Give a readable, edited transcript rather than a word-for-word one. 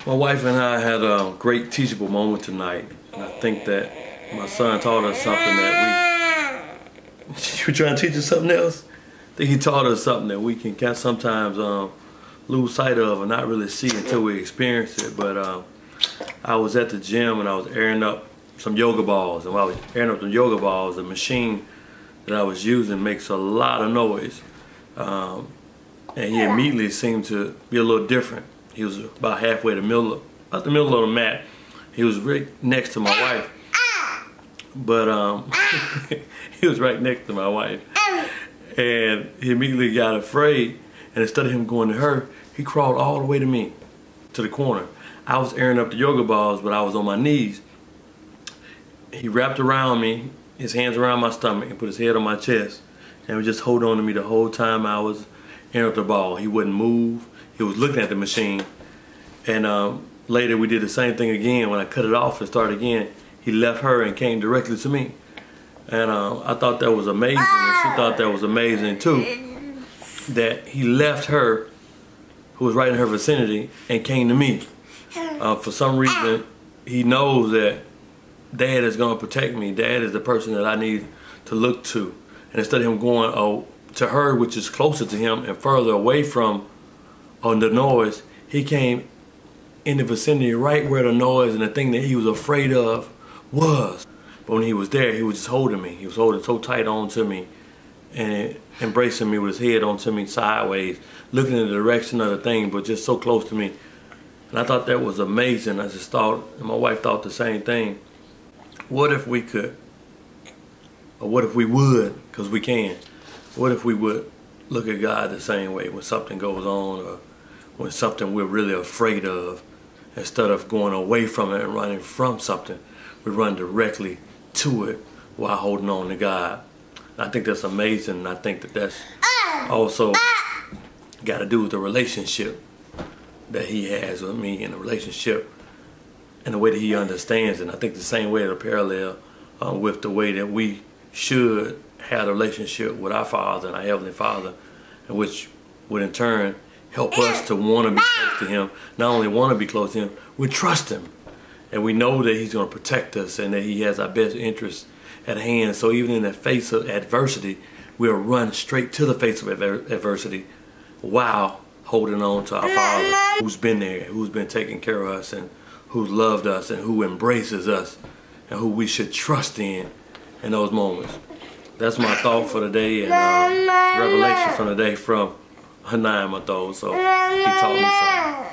My wife and I had a great teachable moment tonight, and I think that my son taught us something that we... You were trying to teach us something else? I think he taught us something that we can sometimes lose sight of and not really see until we experience it. But I was at the gym and I was airing up some yoga balls, and while I was airing up the yoga balls, the machine that I was using makes a lot of noise. And he immediately seemed to be a little different. He was about halfway the middle of the mat. He was right next to my wife. But he was right next to my wife. And he immediately got afraid, and instead of him going to her, he crawled all the way to me, to the corner. I was airing up the yoga balls, but I was on my knees. He wrapped around me, his hands around my stomach, and put his head on my chest, and would just hold on to me the whole time I was airing up the ball. He wouldn't move. He was looking at the machine. And later we did the same thing again. When I cut it off and started again, he left her and came directly to me. And I thought that was amazing, and she thought that was amazing too, that he left her, who was right in her vicinity, and came to me. For some reason, he knows that Dad is going to protect me. Dad is the person that I need to look to. And instead of him going to her, which is closer to him and further away from the noise, he came in the vicinity right where the noise and the thing that he was afraid of was. But when he was there, he was just holding me. He was holding so tight onto me and embracing me with his head onto me sideways, looking in the direction of the thing, but just so close to me. And I thought that was amazing. I just thought, and my wife thought the same thing. What if we could, or what if we would, because we can, what if we would look at God the same way when something goes on, or when something we're really afraid of? Instead of going away from it and running from something, we run directly to it while holding on to God. I think that's amazing, and I think that that's also got to do with the relationship that he has with me, and the relationship and the way that he understands it. And I think the same way, the parallel with the way that we should have a relationship with our Father and our Heavenly Father, and which would in turn help us to want to be close to him. Not only want to be close to him, we trust him. And we know that he's going to protect us and that he has our best interests at hand. So even in the face of adversity, we'll run straight to the face of adversity while holding on to our Father, who's been there, who's been taking care of us, and who loved us, and who embraces us, and who we should trust in those moments. That's my thought for the day, and revelation from the day from a 9-month-old. So he taught me something.